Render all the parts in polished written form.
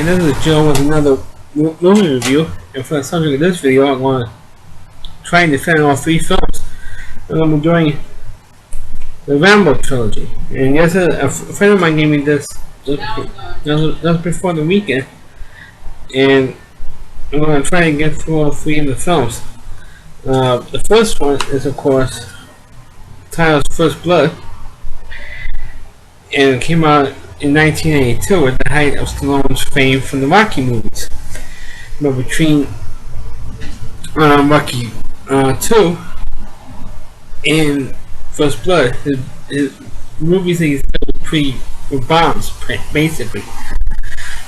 this is Joe with another movie review. And for the subject of this video, I'm going to try and defend all three films. And I'm doing the Rambo trilogy. And yesterday, a friend of mine gave me this just before the weekend. And I'm going to try and get through all three of the films. The first one is, of course, titled First Blood. And it came out in 1982 at the height of Stallone's fame from the Rocky movies. But between Rocky 2 and First Blood, his movies that he's done were bombs, basically.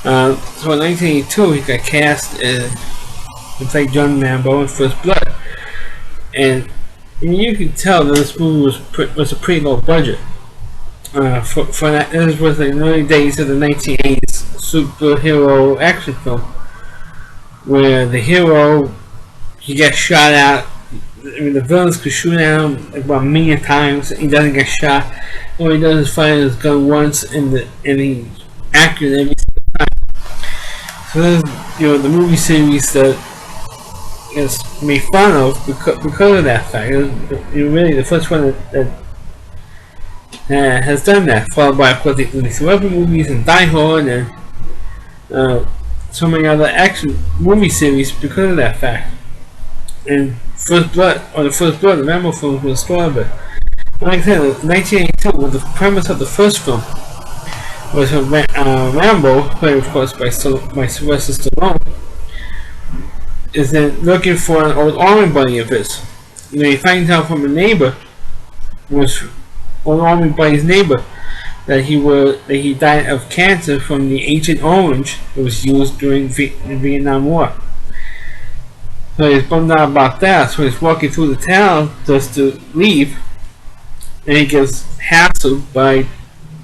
So in 1982 he got cast to play John Rambo in First Blood. And you can tell that this movie was a pretty low budget. For that, this was the early days of the 1980s superhero action film, where the hero, he gets shot at. I mean, the villains could shoot at him about a million times. He doesn't get shot. All he does is fire his gun once, and he's accurate every single time. So this is, the movie series that is made fun of because of that fact. It was really the first one that has done that, followed by, of course, the Weapon movies and Die Hard and so many other action movie series because of that fact. And First Blood, the Rambo film, was a story of it. Like I said, 1982, the premise of the first film was Rambo, played of course by Sylvester Stallone, is then looking for an old army buddy of his. He finds out from a neighbor, old army buddy's neighbor, that he died of cancer from the Agent Orange that was used during the Vietnam War. So he's bummed out about that, so he's walking through the town just to leave, and he gets hassled by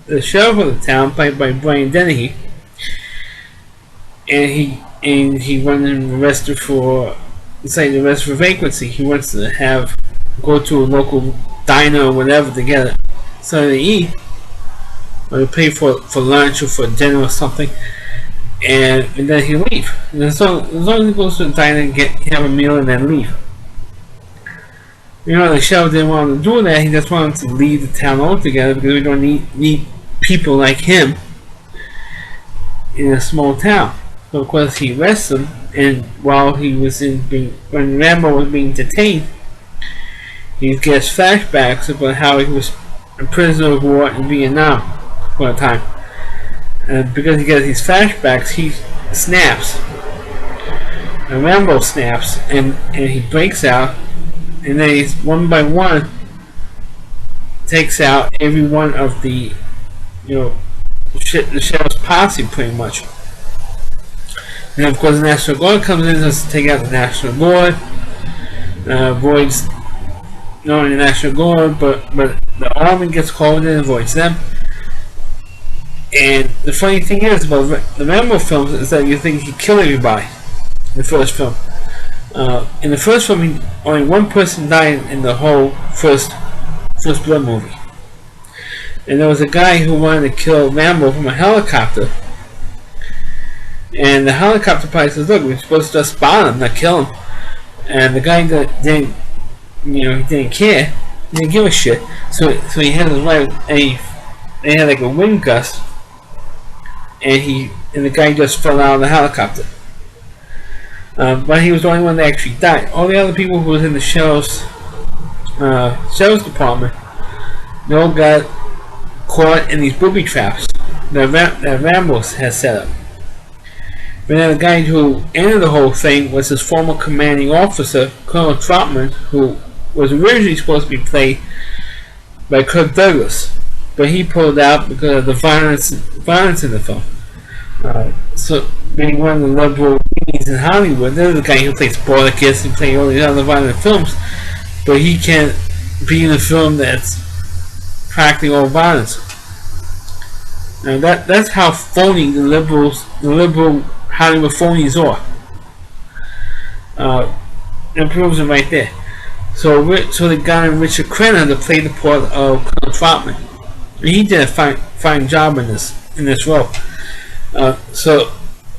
the sheriff of the town, played by Brian Dennehy, and he went and arrested for vacancy. He wants to go to a local diner or whatever to get something to eat, or to pay for lunch or for dinner or something, and then he leave. And so as long as he goes to the diner and have a meal and then leave. The sheriff didn't want him to do that. He just wanted to leave the town altogether because we don't need people like him in a small town. So of course he arrests him, and while when Rambo was being detained, he gets flashbacks about how he was a prisoner of war in Vietnam for a time. And because he gets these flashbacks, he snaps. And Rambo snaps, and he breaks out, and then he's one by one takes out every one of the sheriff's posse, pretty much. And of course the National Guard comes in just to take out the National Guard. Avoids not only the National Guard, but the Army gets called in and avoids them. And the funny thing is about the Rambo films is that you think he killed everybody in the first film. In the first film, only one person died in the whole First Blood movie. And there was a guy who wanted to kill Rambo from a helicopter. And the helicopter pilot says, "Look, we're supposed to just spot him, not kill him." And the guy he didn't care. He didn't give a shit. So he had his right, and they had like a wind gust, and the guy just fell out of the helicopter. But he was the only one that actually died. All the other people who was in the sheriff's department, they all got caught in these booby traps that Rambo has set up. But then the guy who ended the whole thing was his former commanding officer, Colonel Troutman, who was originally supposed to be played by Kirk Douglas, but he pulled out because of the violence in the film. So being one of the liberal leaders in Hollywood, there's a guy who plays Spartacus and plays all these other violent films, but he can't be in a film that's practically all violence. Now that's how phony the liberal Hollywood phonies are. It proves it right there. So they got in Richard Crenna to play the part of Colonel Troutman. And he did a fine job in this role. So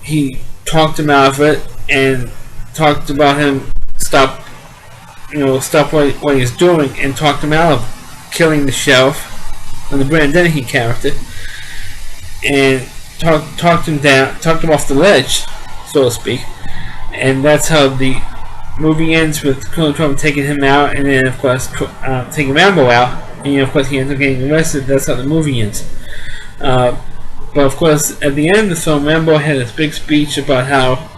he talked him out of it and talked about him stop what he's doing, and talked him out of killing the sheriff and the Brandon Dennehy character, and talked him off the ledge, so to speak. And that's how the movie ends, with Colonel Trump taking him out, and then of course taking Rambo out, and of course he ends up getting arrested. That's how the movie ends. But of course, at the end of the film, Rambo had this big speech about how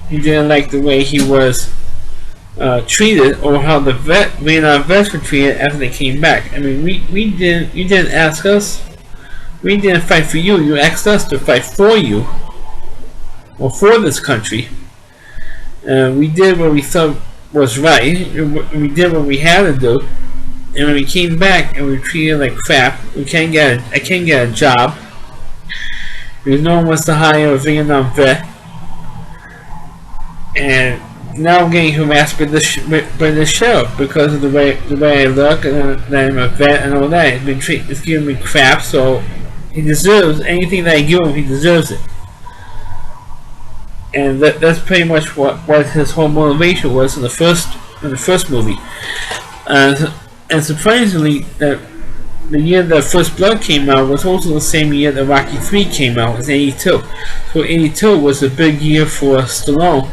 he didn't like the way he was treated, or how the Vietnam vets were treated after they came back. I mean, you didn't ask us. We didn't fight for you. You asked us to fight for you, or for this country. We did what we thought was right. We did what we had to do. And when we came back and we were treated like crap, I can't get a job because no one wants to hire a Vietnam vet. And now I'm getting harassed by the sheriff because of the way I look, and that I'm a vet and all that. He's giving me crap, so he deserves anything that I give him. He deserves it. And that's pretty much what his whole motivation was in the first movie. And surprisingly, that the year that First Blood came out was also the same year that Rocky 3 came out, was 82. So 82 was a big year for Stallone.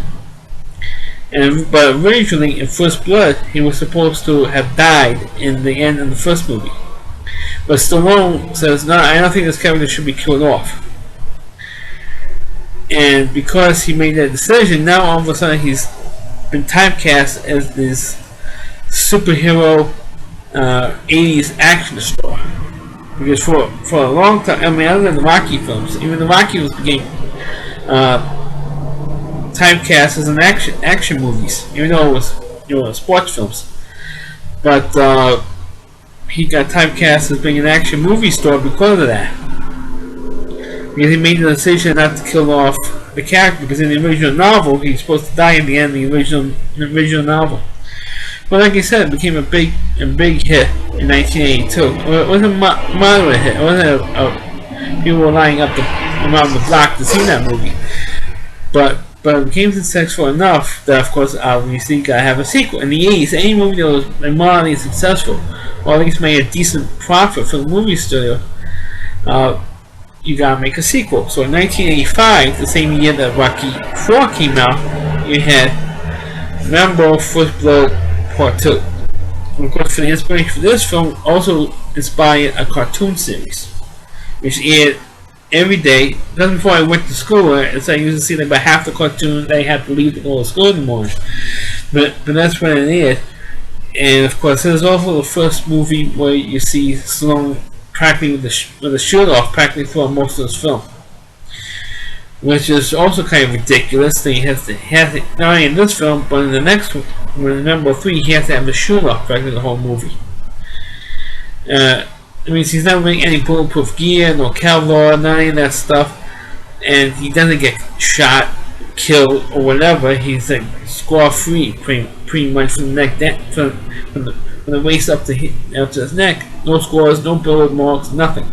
But originally in First Blood, he was supposed to have died in the end of the first movie. But Stallone says, no, I don't think this character should be killed off. And because he made that decision, now all of a sudden he's been typecast as this superhero 80s action star. Because for a long time, I mean, other than the Rocky films, even the Rocky was became typecast as an action movies, even though it was sports films. But he got typecast as being an action movie star because of that. Because he made the decision not to kill off the character, because in the original novel he's supposed to die in the end of the original novel. But like I said, it became a big hit in 1982. It wasn't a moderate hit. It wasn't people were lining up around the block to see that movie. But it became successful enough that, of course, obviously you gotta have a sequel. In the 80s, any movie that was moderately successful, or at least made a decent profit for the movie studio, you gotta make a sequel. So in 1985, the same year that Rocky 4 came out, you had Rambo First Blood Part 2. And of course, for the inspiration for this film, also inspired a cartoon series, which aired every day. Just before I went to school, so I used to see about half the cartoon they had to leave to go to school in the morning. But that's when it aired. And of course, this is also the first movie where you see Stallone practically with the shirt off, practically throughout most of this film, which is also kind of ridiculous. That he has to not only in this film, but in the next one, in number 3, he has to have the shirt off practically the whole movie. I mean, he's not wearing any bulletproof gear, no Kevlar, none of that stuff, and he doesn't get shot, killed, or whatever. He's like scar free, pretty much from the neck down, from the waist up to his neck. No scars, no bullet marks, nothing.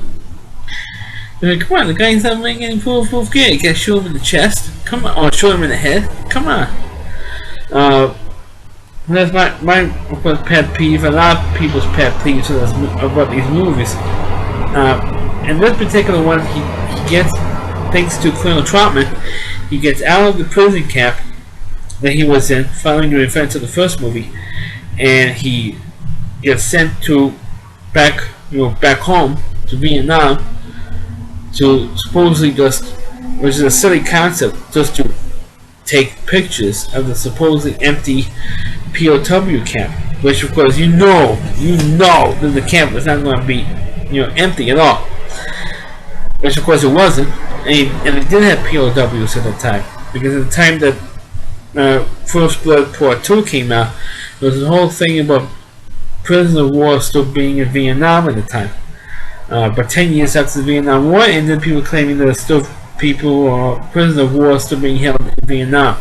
Like, come on, the guy's not wearing any bulletproof gear. You gotta shoot him in the chest. Come on, or shoot him in the head. Come on. That's my of course, pet peeve. A lot of people's pet peeves about these movies. And this particular one, he gets, thanks to Colonel Troutman, he gets out of the prison camp that he was in following the events of the first movie, and he gets sent back home to Vietnam to supposedly just, which is a silly concept, just to take pictures of the supposedly empty POW camp, which of course you know that the camp was not going to be empty at all, which of course it wasn't, and it did have POWs at the time, because at the time that First Blood Part 2 came out, there was a whole thing about prisoner of war still being in Vietnam at the time. But 10 years after the Vietnam War ended, people claiming that there's still people or prisoners of war still being held in Vietnam.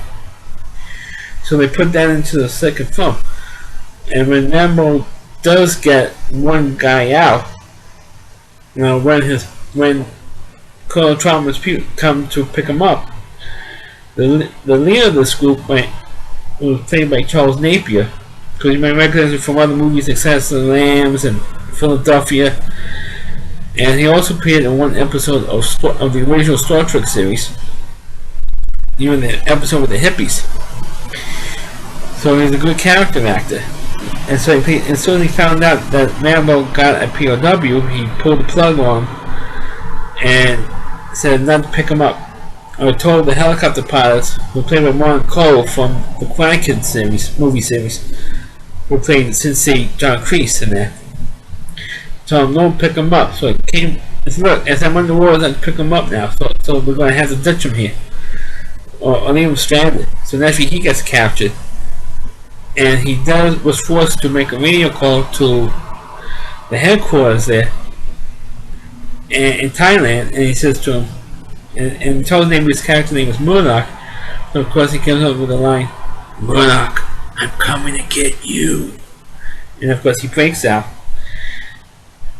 So they put that into the second film. And when Rambo does get one guy out, when Colonel Troutman's people come to pick him up, The leader of this group was played by Charles Napier, because you might recognize him from other movies like Silence of the Lambs and Philadelphia. And he also appeared in one episode of the original Star Trek series, even the episode with the hippies. So he's a good character actor. And so as soon as he found out that Rambo got a POW, he pulled the plug on him and said not to pick him up. Or told the helicopter pilots, who played by Warren Cole from the Karate Kid movie series, who played Sensei John Kreese in there. So no, pick him up. So it came. Look, as I'm underwater, I can pick him up now. So we're going to have to ditch him here, or leave him stranded. So naturally he gets captured, and he was forced to make a radio call to the headquarters there in Thailand, and he says to him, and tells him his character name is Murdoch. So of course he comes up with the line, "Murdoch, I'm coming to get you," and of course he breaks out.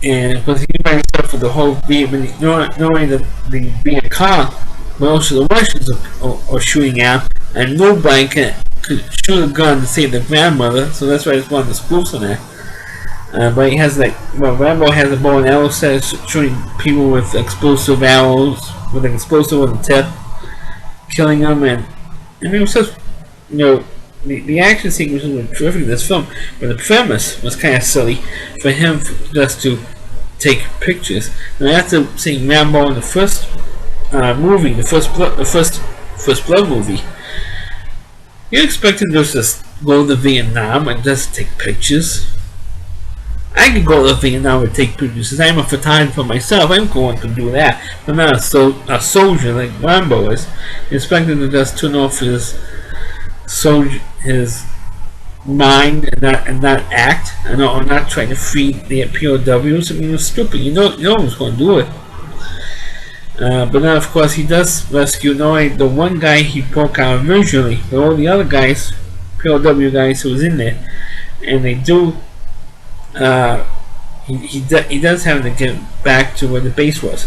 And of course, he by himself for the whole Vietnam, knowing that the Viet Cong, but also the Russians are shooting at, and nobody could shoot a gun to save their grandmother. So that's why there's one of the spoofs on there. But he has Rambo has a bow and arrow set, shooting people with explosive arrows, with an explosive on the tip, killing them, and I mean, it was just, the action sequences were terrific in this film, but the premise was kind of silly for him just to take pictures. And after seeing Rambo in the first movie, the first Blood movie, you expected to just go to Vietnam and just take pictures. I could go to Vietnam and take pictures, because I'm a photographer myself. I'm going to do that. I'm not a soldier like Rambo is. You expected to just turn off his mind and not act, and not trying to free the POWs. I mean, it was stupid. You know who's going to do it. But then, of course, he does rescue not only the one guy he broke out originally, but all the other guys, POW guys who was in there, and they do. He does have to get back to where the base was.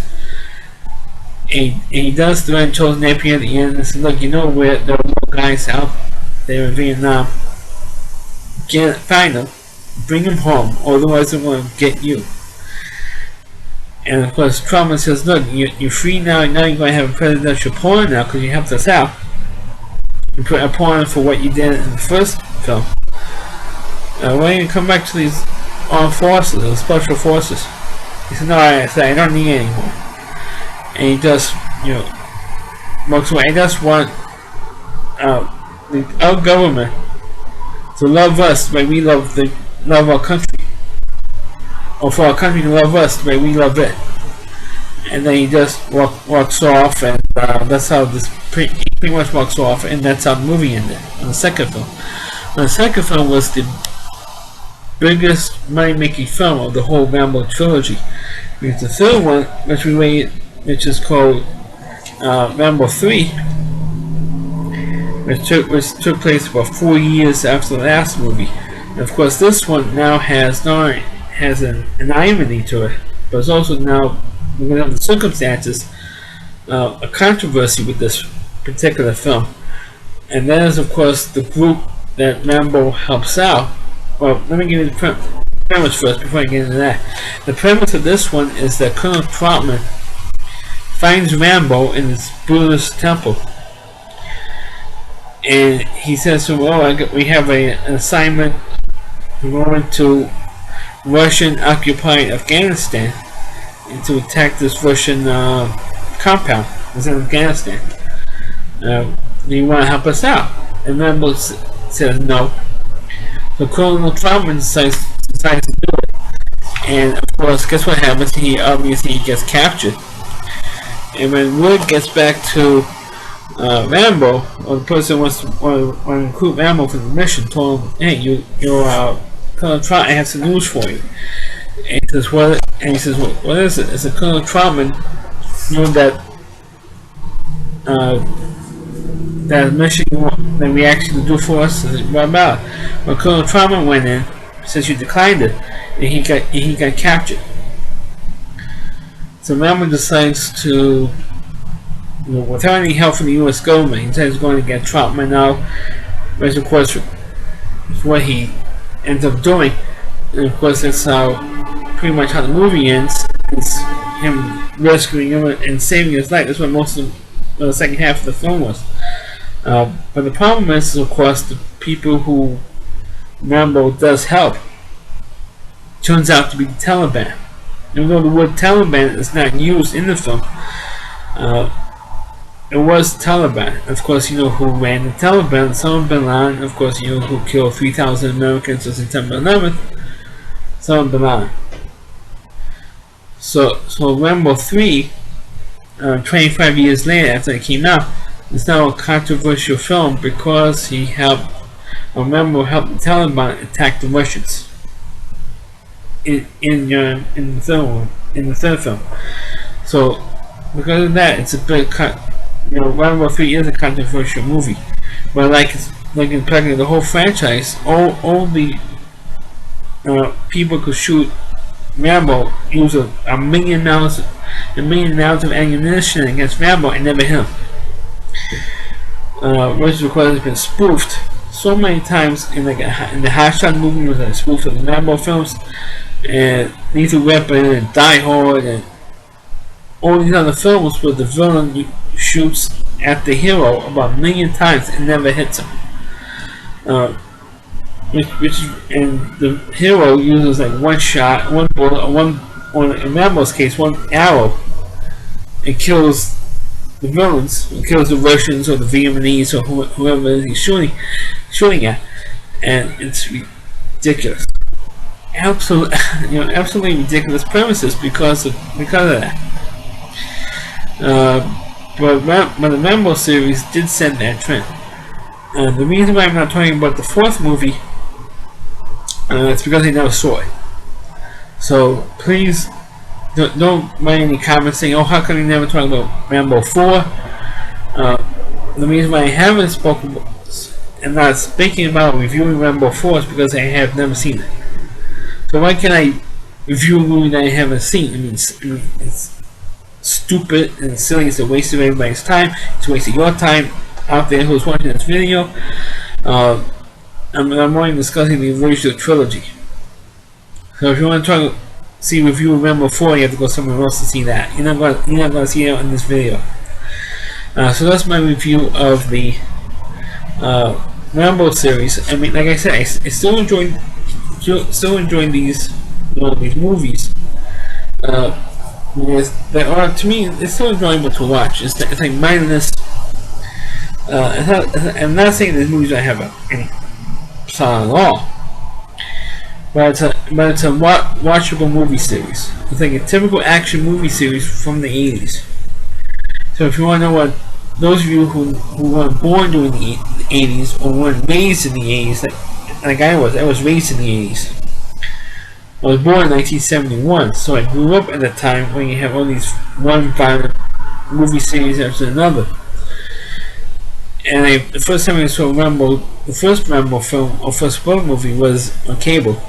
And he does threaten Charles Napier at the end and says, "Look, where there are more guys out there in Vietnam. Find them, bring them home, otherwise they're going to get you." And of course, Truman says, "Look, you're free now. Now you're going to have a presidential pardon now because you helped us out. You put a pardon for what you did in the first film. Why don't you come back to these armed forces, the special forces?" He said, "No, I don't need it anymore." And he just, walks away. He just want our government to love us the way we love our country, or for our country to love us the way we love it. And then he just walks off, and that's how he pretty much walks off, and that's how the movie ended. On the second film, the second film was the biggest money-making film of the whole Rambo trilogy. Because the third one, which is called Rambo 3, which took place about 4 years after the last movie. And of course, this one now has not only has an irony to it, but it's also now, because of the circumstances, a controversy with this particular film. And that is, of course, the group that Rambo helps out. Well, let me give you the premise first before I get into that. The premise of this one is that Colonel Troutman finds Rambo in this Buddhist temple. And he says to him, we have an assignment. We're going to Russian-occupied Afghanistan and to attack this Russian compound that's in Afghanistan. Do you want to help us out? And Rambo says no. So Colonel Troutman decides to do it. And of course, guess what happens? He obviously gets captured. And when word gets back to Rambo, or the person who wants to recruit Rambo for the mission, told him, "Hey, you're Colonel Troutman, I have some news for you." And he says, "What?" And he says, "What is it?" It's a Colonel Troutman knew that that mission that we actually do for us. What about it? When Colonel Troutman went in, since you declined it, and he got captured. So Rambo decides to without any help from the U.S. government. He said he's going to get Trump now, which of course is what he ends up doing. And of course, that's how pretty much how the movie ends. It's him rescuing him and saving his life. That's what most of the second half of the film was. But the problem is, of course, the people who Rambo does help turns out to be the Taliban. Even though the word Taliban is not used in the film, it was Taliban. Of course, you know who ran the Taliban. Osama bin Laden. Of course, you know who killed 3,000 Americans on September 11th. Osama bin Laden. So Rambo 3, 25 years later after it came out, is now a controversial film because he helped, Rambo helped the Taliban attack the Russians in the third film. So because of that, it's a big cut. Rambo 3 is a controversial movie, but like in practically the whole franchise, all the people could shoot Rambo use a million rounds of ammunition against Rambo and never hit him. Which of course has been spoofed so many times in the Hot Shot movie, was a spoof of the Rambo films, and Lethal Weapon and Die Hard and all these other films where the villain shoots at the hero about a million times and never hits him. And the hero uses like one shot, one bullet, or in Rambo's case, one arrow, and kills the villains, and kills the Russians or the Vietnamese or whoever he's shooting at, and it's ridiculous. Absolutely ridiculous premises because of that. But the Rambo series did set that trend. The reason why I'm not talking about the fourth movie, it's because I never saw it. So please don't write any comments saying, "Oh, how come you never talk about Rambo 4?" The reason why I haven't spoken about and not speaking about reviewing Rambo 4 is because I have never seen it. So why can't I review a movie that I haven't seen? I mean, it's stupid and silly. It's a waste of everybody's time. It's a waste of your time out there who's watching this video. I'm only discussing the original trilogy. So if you want to see a review of Rambo 4, you have to go somewhere else to see that. You're not going to see it in this video. So that's my review of the Rambo series. I mean, like I said, I still enjoy these movies. Because they are, to me, it's still enjoyable to watch. It's like mindless. I'm not saying these movies don't have any plot at all, but it's a watchable movie series. It's like a typical action movie series from the 80s. So if you want to know what those of you who weren't born during the 80s or weren't raised in the 80s, like I was raised in the 80s. I was born in 1971, so I grew up at a time when you have all these one violent movie series after another. And the first time I saw Rambo, the first Rambo film or first Rambo movie was on cable,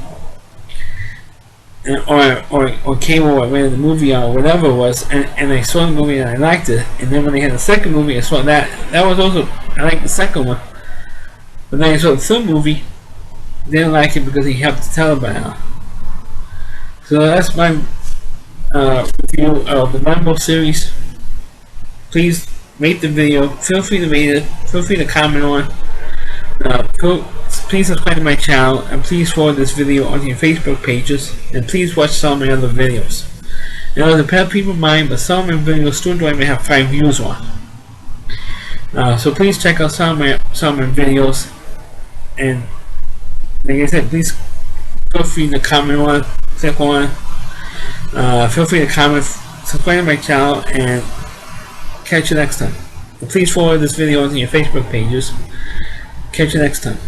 or cable, or rented the movie or whatever it was, and I saw the movie and I liked it. And then when they had the second movie, I saw that was also, I liked the second one. But then I saw the third movie, didn't like it because he helped the Taliban out. So that's my review of the Rambo series. Please rate the video. Feel free to rate it. Feel free to comment on. Please subscribe to my channel, and please forward this video onto your Facebook pages. And please watch some of my other videos. Now, as a pet people mind, but some of my videos still don't even have 5 views on. So please check out some of my videos. And like I said, please feel free to comment on it. Click on. Feel free to comment, subscribe to my channel, and catch you next time. And please forward this video onto your Facebook pages. Catch you next time.